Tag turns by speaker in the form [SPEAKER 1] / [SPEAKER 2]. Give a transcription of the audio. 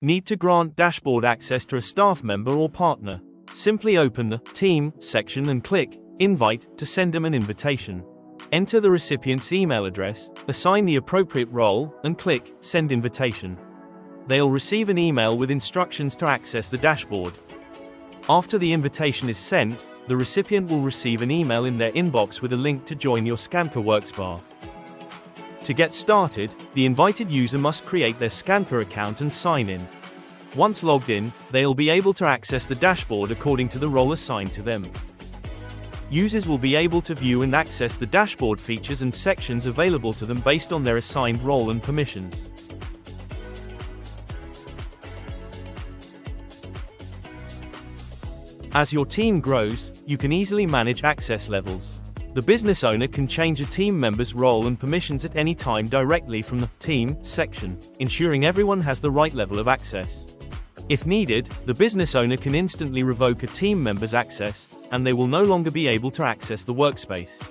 [SPEAKER 1] Need to grant dashboard access to a staff member or partner? Simply open the Team section and click Invite to send them an invitation. Enter the recipient's email address, assign the appropriate role, and click Send Invitation. They'll receive an email with instructions to access the dashboard. After the invitation is sent, the recipient will receive an email in their inbox with a link to join your Scanqur workspace. To get started, the invited user must create their Scanqur account and sign in. Once logged in, they'll be able to access the dashboard according to the role assigned to them. Users will be able to view and access the dashboard features and sections available to them based on their assigned role and permissions. As your team grows, you can easily manage access levels. The business owner can change a team member's role and permissions at any time directly from the Team section, ensuring everyone has the right level of access. If needed, the business owner can instantly revoke a team member's access, and they will no longer be able to access the workspace.